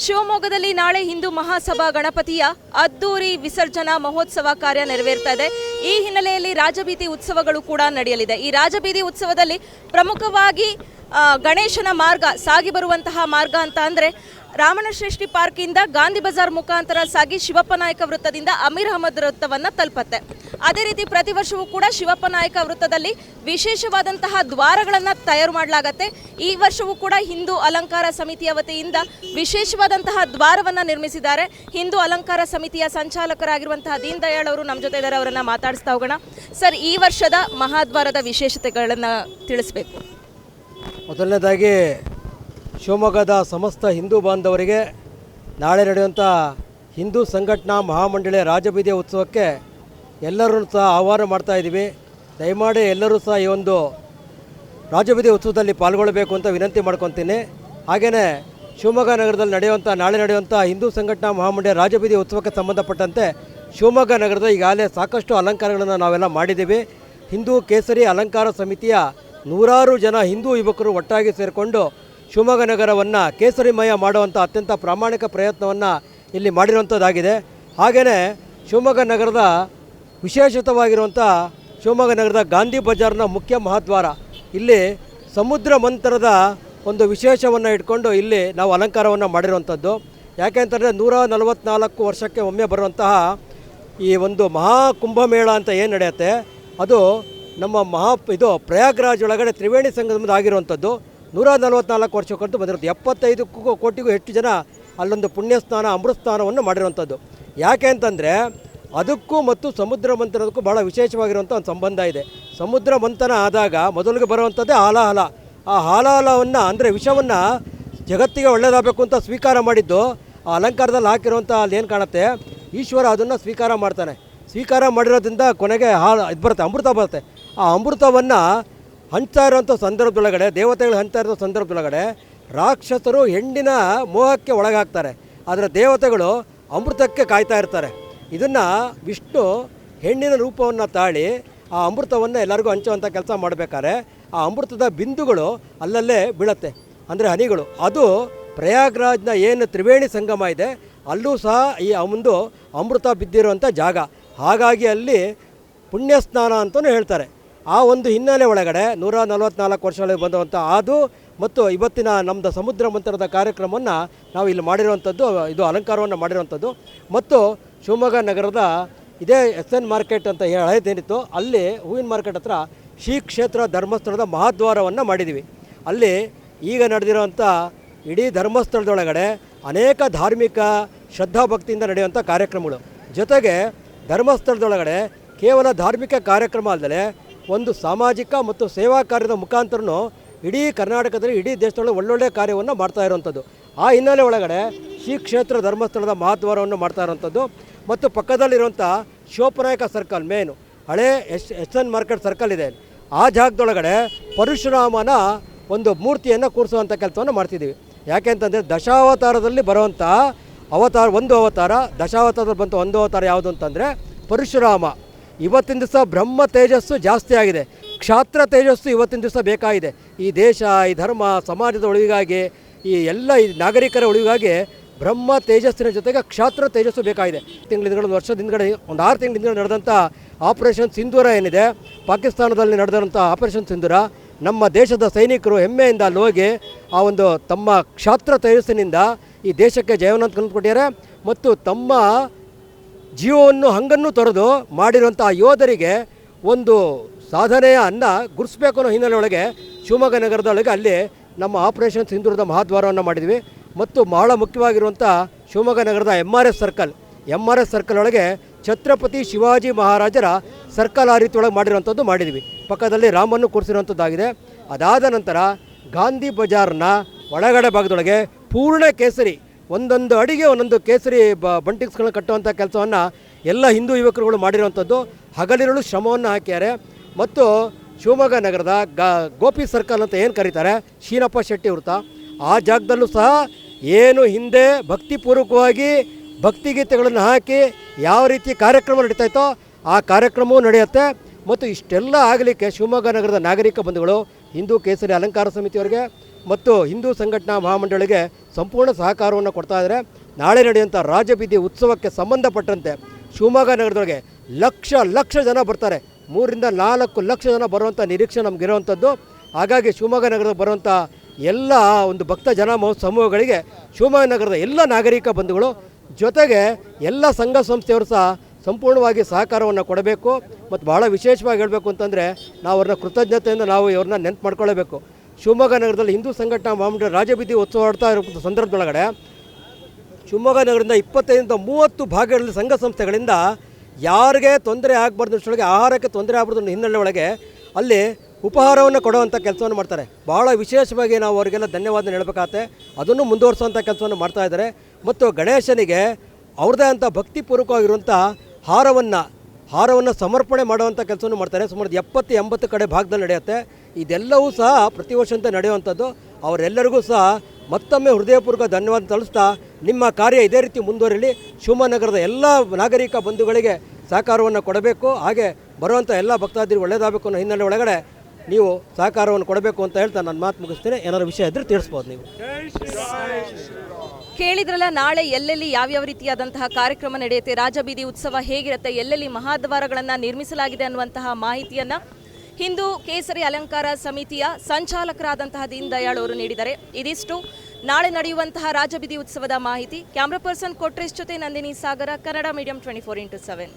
ಶಿವಮೊಗ್ಗದಲ್ಲಿ ನಾಳೆ ಹಿಂದೂ ಮಹಾಸಭಾ ಗಣಪತಿಯ ಅದ್ದೂರಿ ವಿಸರ್ಜನಾ ಮಹೋತ್ಸವ ಕಾರ್ಯ ನೆರವೇರ್ತಾ ಇದೆ. ಈ ಹಿನ್ನೆಲೆಯಲ್ಲಿ ರಾಜಬೀದಿ ಉತ್ಸವಗಳು ಕೂಡ ನಡೆಯಲಿದೆ. ಈ ರಾಜಬೀದಿ ಉತ್ಸವದಲ್ಲಿ ಪ್ರಮುಖವಾಗಿ ಗಣೇಶನ ಮಾರ್ಗ ಸಾಗಿ ಬರುವಂತಹ ಮಾರ್ಗ ಅಂತ ಅಂದರೆ ರಾಮನಶ್ರೇಷ್ಠಿ ಪಾರ್ಕಿಂದ ಗಾಂಧಿ ಬಜಾರ್ ಮುಖಾಂತರ ಸಾಗಿ ಶಿವಪ್ಪ ನಾಯಕ ವೃತ್ತದಿಂದ ಅಮೀರ್ ಅಹಮದ್ ವೃತ್ತವನ್ನು ತಲುಪುತ್ತೆ. ಅದೇ ರೀತಿ ಪ್ರತಿ ವರ್ಷವೂ ಕೂಡ ಶಿವಪ್ಪ ನಾಯಕ ವೃತ್ತದಲ್ಲಿ ವಿಶೇಷವಾದಂತಹ ದ್ವಾರಗಳನ್ನು ತಯಾರು ಮಾಡಲಾಗತ್ತೆ. ಈ ವರ್ಷವೂ ಕೂಡ ಹಿಂದೂ ಅಲಂಕಾರ ಸಮಿತಿಯ ವತಿಯಿಂದ ವಿಶೇಷವಾದಂತಹ ದ್ವಾರವನ್ನು ನಿರ್ಮಿಸಿದ್ದಾರೆ. ಹಿಂದೂ ಅಲಂಕಾರ ಸಮಿತಿಯ ಸಂಚಾಲಕರಾಗಿರುವಂತಹ ದೀನ್ ದಯಾಳ್ ಅವರು ನಮ್ಮ ಜೊತೆ ಇದ್ದಾರೆ. ಅವರನ್ನು ಮಾತಾಡಿಸ್ತಾ ಹೋಗೋಣ. ಸರ್, ಈ ವರ್ಷದ ಮಹಾದ್ವಾರದ ವಿಶೇಷತೆಗಳನ್ನು ತಿಳಿಸಬೇಕು. ಮೊದಲನೇದಾಗಿ ಶಿವಮೊಗ್ಗದ ಸಮಸ್ತ ಹಿಂದೂ ಬಾಂಧವರಿಗೆ ನಾಳೆ ನಡೆಯುವಂಥ ಹಿಂದೂ ಸಂಘಟನಾ ಮಹಾಮಂಡಳಿಯ ರಾಜಬೀದಿಯ ಉತ್ಸವಕ್ಕೆ ಎಲ್ಲರೂ ಸಹ ಆಹ್ವಾನ ಮಾಡ್ತಾಯಿದ್ದೀವಿ. ದಯಮಾಡಿ ಎಲ್ಲರೂ ಸಹ ಈ ಒಂದು ರಾಜಬೀದಿ ಉತ್ಸವದಲ್ಲಿ ಪಾಲ್ಗೊಳ್ಳಬೇಕು ಅಂತ ವಿನಂತಿ ಮಾಡ್ಕೊತೀನಿ. ಹಾಗೆಯೇ ಶಿವಮೊಗ್ಗ ನಗರದಲ್ಲಿ ನಾಳೆ ನಡೆಯುವಂಥ ಹಿಂದೂ ಸಂಘಟನಾ ಮಹಾಮಂಡಳಿಯ ರಾಜಬೀದಿ ಉತ್ಸವಕ್ಕೆ ಸಂಬಂಧಪಟ್ಟಂತೆ ಶಿವಮೊಗ್ಗ ನಗರದ ಈಗಾಗಲೇ ಸಾಕಷ್ಟು ಅಲಂಕಾರಗಳನ್ನು ನಾವೆಲ್ಲ ಮಾಡಿದ್ದೀವಿ. ಹಿಂದೂ ಕೇಸರಿ ಅಲಂಕಾರ ಸಮಿತಿಯ ನೂರಾರು ಜನ ಹಿಂದೂ ಯುವಕರು ಒಟ್ಟಾಗಿ ಸೇರಿಕೊಂಡು ಶಿವಮೊಗ್ಗ ನಗರವನ್ನು ಕೇಸರಿಮಯ ಮಾಡುವಂಥ ಅತ್ಯಂತ ಪ್ರಾಮಾಣಿಕ ಪ್ರಯತ್ನವನ್ನು ಇಲ್ಲಿ ಮಾಡಿರುವಂಥದ್ದಾಗಿದೆ. ಹಾಗೆಯೇ ಶಿವಮೊಗ್ಗ ನಗರದ ವಿಶೇಷವಾಗಿರುವಂಥ ಶಿವಮೊಗ್ಗ ನಗರದ ಗಾಂಧಿ ಬಜಾರ್ನ ಮುಖ್ಯ ಮಹಾದ್ವಾರ ಇಲ್ಲಿ ಸಮುದ್ರ ಮಂಥನದ ಒಂದು ವಿಶೇಷವನ್ನು ಇಟ್ಕೊಂಡು ಇಲ್ಲಿ ನಾವು ಅಲಂಕಾರವನ್ನು ಮಾಡಿರುವಂಥದ್ದು. ಯಾಕೆಂತಂದರೆ 144 ವರ್ಷಕ್ಕೆ ಒಮ್ಮೆ ಬರುವಂತಹ ಈ ಒಂದು ಮಹಾಕುಂಭಮೇಳ ಅಂತ ಏನು ನಡೆಯುತ್ತೆ ಅದು ನಮ್ಮ ಪ್ರಯಾಗ್ರಾಜ್ ಒಳಗಡೆ ತ್ರಿವೇಣಿ ಸಂಗಮದ ಆಗಿರುವಂಥದ್ದು. 144 ವರ್ಷಕ್ಕಂತೂ ಬಂದಿರೋದು. 75 ಕೋಟಿಗೂ ಹೆಚ್ಚು ಜನ ಅಲ್ಲೊಂದು ಪುಣ್ಯಸ್ನಾನ ಅಮೃತ ಸ್ನಾನವನ್ನು ಮಾಡಿರುವಂಥದ್ದು. ಯಾಕೆ ಅಂತಂದರೆ ಅದಕ್ಕೂ ಮತ್ತು ಸಮುದ್ರ ಮಂಥನದಕ್ಕೂ ಭಾಳ ವಿಶೇಷವಾಗಿರುವಂಥ ಒಂದು ಸಂಬಂಧ ಇದೆ. ಸಮುದ್ರ ಮಂಥನ ಆದಾಗ ಮೊದಲಿಗೆ ಬರುವಂಥದ್ದೇ ಹಾಲಾಹಲ. ಆ ಹಾಲಾಹಲವನ್ನು ಅಂದರೆ ವಿಷವನ್ನು ಜಗತ್ತಿಗೆ ಒಳ್ಳೆಯದಾಗಬೇಕು ಅಂತ ಸ್ವೀಕಾರ ಮಾಡಿದ್ದು ಆ ಅಲಂಕಾರದಲ್ಲಿ ಹಾಕಿರುವಂಥ ಅಲ್ಲಿ ಏನು ಕಾಣುತ್ತೆ, ಈಶ್ವರ ಅದನ್ನು ಸ್ವೀಕಾರ ಮಾಡ್ತಾನೆ. ಸ್ವೀಕಾರ ಮಾಡಿರೋದ್ರಿಂದ ಕೊನೆಗೆ ಬರುತ್ತೆ, ಅಮೃತ ಬರುತ್ತೆ. ಆ ಅಮೃತವನ್ನು ಹಂಚ್ತಾ ಇರೋಂಥ ಸಂದರ್ಭದೊಳಗಡೆ, ದೇವತೆಗಳು ಹಂಚ್ತಾ ಇರೋ ಸಂದರ್ಭದೊಳಗಡೆ ರಾಕ್ಷಸರು ಹೆಣ್ಣಿನ ಮೋಹಕ್ಕೆ ಒಳಗಾಗ್ತಾರೆ. ಆದರೆ ದೇವತೆಗಳು ಅಮೃತಕ್ಕೆ ಕಾಯ್ತಾ ಇರ್ತಾರೆ. ಇದನ್ನು ವಿಷ್ಣು ಹೆಣ್ಣಿನ ರೂಪವನ್ನು ತಾಳಿ ಆ ಅಮೃತವನ್ನು ಎಲ್ಲರಿಗೂ ಹಂಚುವಂಥ ಕೆಲಸ ಮಾಡಬೇಕಾದ್ರೆ ಆ ಅಮೃತದ ಬಿಂದುಗಳು ಅಲ್ಲಲ್ಲೇ ಬೀಳುತ್ತೆ, ಅಂದರೆ ಹನಿಗಳು. ಅದು ಪ್ರಯಾಗ್ರಾಜ್ನ ಏನು ತ್ರಿವೇಣಿ ಸಂಗಮ ಇದೆ ಅಲ್ಲೂ ಸಹ ಈ ಒಂದು ಅಮೃತ ಬಿದ್ದಿರುವಂಥ ಜಾಗ. ಹಾಗಾಗಿ ಅಲ್ಲಿ ಪುಣ್ಯಸ್ನಾನ ಅಂತಲೂ ಹೇಳ್ತಾರೆ. ಆ ಒಂದು ಹಿನ್ನೆಲೆ ಒಳಗಡೆ 144 ವರ್ಷಗಳಿಗೆ ಬಂದಂಥ ಅದು ಮತ್ತು ಇವತ್ತಿನ ನಮ್ಮದು ಸಮುದ್ರ ಮಂಥನದ ಕಾರ್ಯಕ್ರಮವನ್ನು ನಾವು ಇಲ್ಲಿ ಮಾಡಿರುವಂಥದ್ದು, ಇದು ಅಲಂಕಾರವನ್ನು ಮಾಡಿರುವಂಥದ್ದು. ಮತ್ತು ಶಿವಮೊಗ್ಗ ನಗರದ ಇದೇ SN ಮಾರ್ಕೆಟ್ ಅಂತ ಹಳೇದೇನಿತ್ತು ಅಲ್ಲಿ ಹೂವಿನ ಮಾರ್ಕೆಟ್ ಹತ್ರ ಶ್ರೀ ಕ್ಷೇತ್ರ ಧರ್ಮಸ್ಥಳದ ಮಹಾದ್ವಾರವನ್ನು ಮಾಡಿದ್ದೀವಿ. ಅಲ್ಲಿ ಈಗ ನಡೆದಿರೋವಂಥ ಇಡೀ ಧರ್ಮಸ್ಥಳದೊಳಗಡೆ ಅನೇಕ ಧಾರ್ಮಿಕ ಶ್ರದ್ಧಾಭಕ್ತಿಯಿಂದ ನಡೆಯುವಂಥ ಕಾರ್ಯಕ್ರಮಗಳು, ಜೊತೆಗೆ ಧರ್ಮಸ್ಥಳದೊಳಗಡೆ ಕೇವಲ ಧಾರ್ಮಿಕ ಕಾರ್ಯಕ್ರಮ ಅಲ್ಲದೆ ಒಂದು ಸಾಮಾಜಿಕ ಮತ್ತು ಸೇವಾ ಕಾರ್ಯದ ಮುಖಾಂತರನೂ ಇಡೀ ಕರ್ನಾಟಕದಲ್ಲಿ ಇಡೀ ದೇಶದೊಳಗೆ ಒಳ್ಳೊಳ್ಳೆ ಕಾರ್ಯವನ್ನು ಮಾಡ್ತಾ ಇರುವಂಥದ್ದು. ಆ ಹಿನ್ನೆಲೆ ಒಳಗಡೆ ಶ್ರೀ ಕ್ಷೇತ್ರ ಧರ್ಮಸ್ಥಳದ ಮಹಾದ್ವಾರವನ್ನು ಮಾಡ್ತಾ ಇರುವಂಥದ್ದು. ಮತ್ತು ಪಕ್ಕದಲ್ಲಿರುವಂಥ ಶಿವಪ್ಪನಾಯಕ ಸರ್ಕಲ್, ಮೇನು ಹಳೇ SN ಮಾರ್ಕೆಟ್ ಸರ್ಕಲ್ ಇದೆ, ಆ ಜಾಗದೊಳಗಡೆ ಪರಶುರಾಮನ ಒಂದು ಮೂರ್ತಿಯನ್ನು ಕೂರಿಸುವಂಥ ಕೆಲಸವನ್ನು ಮಾಡ್ತಿದ್ದೀವಿ. ಯಾಕೆ ಅಂತಂದರೆ ದಶಾವತಾರದಲ್ಲಿ ಬರುವಂಥ ಒಂದು ಅವತಾರ, ದಶಾವತಾರದಲ್ಲಿ ಬಂತ ಒಂದು ಅವತಾರ ಯಾವುದು ಅಂತಂದರೆ ಪರಶುರಾಮ. ಇವತ್ತಿನ ದಿವಸ ಬ್ರಹ್ಮ ತೇಜಸ್ಸು ಜಾಸ್ತಿ ಆಗಿದೆ, ಕ್ಷಾತ್ರ ತೇಜಸ್ಸು ಇವತ್ತಿನ ದಿವಸ ಬೇಕಾಗಿದೆ. ಈ ದೇಶ, ಈ ಧರ್ಮ, ಸಮಾಜದ ಉಳಿವಿಗಾಗಿ, ಈ ನಾಗರಿಕರ ಉಳಿವಿಗಾಗಿ ಬ್ರಹ್ಮ ತೇಜಸ್ಸಿನ ಜೊತೆಗೆ ಕ್ಷಾತ್ರ ತೇಜಸ್ಸು ಬೇಕಾಗಿದೆ. ವರ್ಷದ ಹಿಂದ್ಗಡೆ ಒಂದು 6 ತಿಂಗಳ ಹಿಂದ್ಗಡೆ ನಡೆದಂಥ ಆಪರೇಷನ್ ಸಿಂಧೂರ ಏನಿದೆ, ಪಾಕಿಸ್ತಾನದಲ್ಲಿ ನಡೆದಂಥ ಆಪರೇಷನ್ ಸಿಂಧೂರ, ನಮ್ಮ ದೇಶದ ಸೈನಿಕರು ಹೆಮ್ಮೆಯಿಂದ ಅಲ್ಲಿ ಹೋಗಿ ಆ ಒಂದು ತಮ್ಮ ಕ್ಷಾತ್ರ ತೇಜಸ್ಸಿನಿಂದ ಈ ದೇಶಕ್ಕೆ ಜಯವನ್ನು ತಂದುಕೊಟ್ಟಿದ್ದಾರೆ. ಮತ್ತು ತಮ್ಮ ಜೀವವನ್ನು ಹಂಗನ್ನು ತೊರೆದು ಮಾಡಿರುವಂಥ ಯೋಧರಿಗೆ ಒಂದು ಸಾಧನೆಯ ಗುರುತಿಸಬೇಕು ಅನ್ನೋ ಹಿನ್ನೆಲೆಯೊಳಗೆ ಶಿವಮೊಗ್ಗ ನಗರದೊಳಗೆ ಅಲ್ಲಿ ನಮ್ಮ ಆಪರೇಷನ್ ಸಿಂಧೂರದ ಮಹಾದ್ವಾರವನ್ನು ಮಾಡಿದ್ವಿ. ಮತ್ತು ಬಹಳ ಮುಖ್ಯವಾಗಿರುವಂಥ ಶಿವಮೊಗ್ಗ ನಗರದ MRS ಸರ್ಕಲ್ ಒಳಗೆ ಛತ್ರಪತಿ ಶಿವಾಜಿ ಮಹಾರಾಜರ ಸರ್ಕಲ್ ಆ ರೀತಿ ಒಳಗೆ ಮಾಡಿರುವಂಥದ್ದು ಮಾಡಿದ್ವಿ. ಪಕ್ಕದಲ್ಲಿ ರಾಮನ್ನು ಕೂರಿಸಿರುವಂಥದ್ದಾಗಿದೆ. ಅದಾದ ನಂತರ ಗಾಂಧಿ ಬಜಾರ್ನ ಒಳಗಡೆ ಭಾಗದೊಳಗೆ ಪೂರ್ಣ ಕೇಸರಿ, ಒಂದೊಂದು ಅಡಿಗೆ ಒಂದೊಂದು ಕೇಸರಿ ಬಂಟಿಂಗ್ಸ್ಗಳನ್ನ ಕಟ್ಟುವಂಥ ಕೆಲಸವನ್ನು ಎಲ್ಲ ಹಿಂದೂ ಯುವಕರುಗಳು ಮಾಡಿರುವಂಥದ್ದು. ಹಗಲಿರುಳು ಶ್ರಮವನ್ನು ಹಾಕಿದ್ದಾರೆ. ಮತ್ತು ಶಿವಮೊಗ್ಗ ನಗರದ ಗೋಪಿ ಸರ್ಕಲ್ ಅಂತ ಏನು ಕರೀತಾರೆ, ಶೀನಪ್ಪ ಶೆಟ್ಟಿ ವೃತ್ತ, ಆ ಜಾಗದಲ್ಲೂ ಸಹ ಏನು ಹಿಂದೆ ಭಕ್ತಿಪೂರ್ವಕವಾಗಿ ಭಕ್ತಿಗೀತೆಗಳನ್ನು ಹಾಕಿ ಯಾವ ರೀತಿ ಕಾರ್ಯಕ್ರಮ ನಡೀತಾಯಿತೋ ಆ ಕಾರ್ಯಕ್ರಮವೂ ನಡೆಯುತ್ತೆ. ಮತ್ತು ಇಷ್ಟೆಲ್ಲ ಆಗಲಿಕ್ಕೆ ಶಿವಮೊಗ್ಗ ನಗರದ ನಾಗರಿಕ ಬಂಧುಗಳು, ಹಿಂದೂ ಕೇಸರಿ ಅಲಂಕಾರ ಸಮಿತಿಯವರಿಗೆ, ಮತ್ತು ಹಿಂದೂ ಸಂಘಟನಾ ಮಹಾಮಂಡಳಿಗೆ ಸಂಪೂರ್ಣ ಸಹಕಾರವನ್ನು ಕೊಡ್ತಾ ಇದ್ದಾರೆ. ನಾಳೆ ನಡೆಯುವಂಥ ರಾಜಬೀದಿ ಉತ್ಸವಕ್ಕೆ ಸಂಬಂಧಪಟ್ಟಂತೆ ಶಿವಮೊಗ್ಗ ನಗರದೊಳಗೆ ಲಕ್ಷ ಜನ ಬರ್ತಾರೆ. 3 ರಿಂದ 4 ಲಕ್ಷ ಜನ ಬರುವಂಥ ನಿರೀಕ್ಷೆ ನಮಗಿರುವಂಥದ್ದು. ಹಾಗಾಗಿ ಶಿವಮೊಗ್ಗ ನಗರದ ಬರುವಂಥ ಎಲ್ಲ ಒಂದು ಭಕ್ತ ಜನ ಸಮೂಹಗಳಿಗೆ ಶಿವಮೊಗ್ಗ ನಗರದ ಎಲ್ಲ ನಾಗರಿಕ ಬಂಧುಗಳು ಜೊತೆಗೆ ಎಲ್ಲ ಸಂಘ ಸಂಸ್ಥೆಯವರು ಸಹ ಸಂಪೂರ್ಣವಾಗಿ ಸಹಕಾರವನ್ನು ಕೊಡಬೇಕು. ಮತ್ತು ಭಾಳ ವಿಶೇಷವಾಗಿ ಹೇಳಬೇಕು ಅಂತಂದರೆ ನಾವು ಅವ್ರನ್ನ ಕೃತಜ್ಞತೆಯಿಂದ ನಾವು ಇವ್ರನ್ನ ನೆನಪು ಮಾಡ್ಕೊಳ್ಳಬೇಕು. ಶಿವಮೊಗ್ಗ ನಗರದಲ್ಲಿ ಹಿಂದೂ ಸಂಘಟನಾ ಮಹಾಮಂಡಳಿ ರಾಜಬೀದಿ ಉತ್ಸವ ಆಡ್ತಾ ಇರೋ ಸಂದರ್ಭದೊಳಗಡೆ ಶಿವಮೊಗ್ಗ ನಗರದಿಂದ 25 ರಿಂದ 30 ಭಾಗಗಳಲ್ಲಿ ಸಂಘ ಸಂಸ್ಥೆಗಳಿಂದ ಯಾರಿಗೆ ತೊಂದರೆ ಆಗಬಾರ್ದು ಅಷ್ಟೊಳಗೆ ಆಹಾರಕ್ಕೆ ತೊಂದರೆ ಆಗಬಾರ್ದು ಅನ್ನೋ ಹಿನ್ನೆಲೆ ಒಳಗೆ ಅಲ್ಲಿ ಉಪಹಾರವನ್ನು ಕೊಡುವಂಥ ಕೆಲಸವನ್ನು ಮಾಡ್ತಾರೆ. ಭಾಳ ವಿಶೇಷವಾಗಿ ನಾವು ಅವರಿಗೆಲ್ಲ ಧನ್ಯವಾದ ಹೇಳಬೇಕಾಗತ್ತೆ. ಅದನ್ನು ಮುಂದುವರಿಸುವಂಥ ಕೆಲಸವನ್ನು ಮಾಡ್ತಾ ಇದ್ದಾರೆ. ಮತ್ತು ಗಣೇಶನಿಗೆ ಅವ್ರದ್ದೇ ಅಂಥ ಭಕ್ತಿಪೂರ್ವಕವಾಗಿರುವಂಥ ಹಾರವನ್ನು ಸಮರ್ಪಣೆ ಮಾಡುವಂಥ ಕೆಲಸವನ್ನು ಮಾಡ್ತಾರೆ. ಸುಮಾರು 70-80 ಕಡೆ ಭಾಗದಲ್ಲಿ ನಡೆಯುತ್ತೆ. ಇದೆಲ್ಲವೂ ಸಹ ಪ್ರತಿ ವರ್ಷಂತೆ ನಡೆಯುವಂಥದ್ದು. ಅವರೆಲ್ಲರಿಗೂ ಸಹ ಮತ್ತೊಮ್ಮೆ ಹೃದಯಪೂರ್ವಕ ಧನ್ಯವಾದ ತಿಳಿಸ್ತಾ ನಿಮ್ಮ ಕಾರ್ಯ ಇದೇ ರೀತಿ ಮುಂದುವರಿಲಿ. ಶಿವಮೊಗ್ಗ ನಗರದ ಎಲ್ಲ ನಾಗರಿಕ ಬಂಧುಗಳಿಗೆ ಸಹಕಾರವನ್ನು ಕೊಡಬೇಕು. ಹಾಗೆ ಬರುವಂಥ ಎಲ್ಲ ಭಕ್ತಾದಿಗಳು ಒಳ್ಳೆಯದಾಗಬೇಕು ಅನ್ನೋ ಹಿನ್ನೆಲೆ ಒಳಗಡೆ ನೀವು ಸಹಕಾರವನ್ನು ಕೊಡಬೇಕು ಅಂತ ಹೇಳ್ತಾ ನಾನು ಮಾತು ಮುಗಿಸ್ತೀನಿ. ಏನಾದರೂ ವಿಷಯ ಇದ್ದರೆ ತಿಳಿಸ್ಬೋದು ನೀವು. ಕೇಳಿದ್ರಲ್ಲ, ನಾಳೆ ಎಲ್ಲೆಲ್ಲಿ ಯಾವ್ಯಾವ ರೀತಿಯಾದಂತಹ ಕಾರ್ಯಕ್ರಮ ನಡೆಯುತ್ತೆ, ರಾಜಬೀದಿ ಉತ್ಸವ ಹೇಗಿರುತ್ತೆ, ಎಲ್ಲೆಲ್ಲಿ ಮಹಾದ್ವಾರಗಳನ್ನು ನಿರ್ಮಿಸಲಾಗಿದೆ ಅನ್ನುವಂತಹ ಮಾಹಿತಿಯನ್ನು ಹಿಂದೂ ಕೇಸರಿ ಅಲಂಕಾರ ಸಮಿತಿಯ ಸಂಚಾಲಕರಾದಂತಹ ದೀನ್ ದಯಾಳ್ ಅವರು ನೀಡಿದ್ದಾರೆ. ಇದಿಷ್ಟು ನಾಳೆ ನಡೆಯುವಂತಹ ರಾಜಬೀದಿ ಉತ್ಸವದ ಮಾಹಿತಿ. ಕ್ಯಾಮ್ರಾ ಪರ್ಸನ್ ಕೊಟ್ರೇಶ್ ಜೊತೆ ನಂದಿನಿ ಸಾಗರ, ಕನ್ನಡ ಮೀಡಿಯಂ 24x7.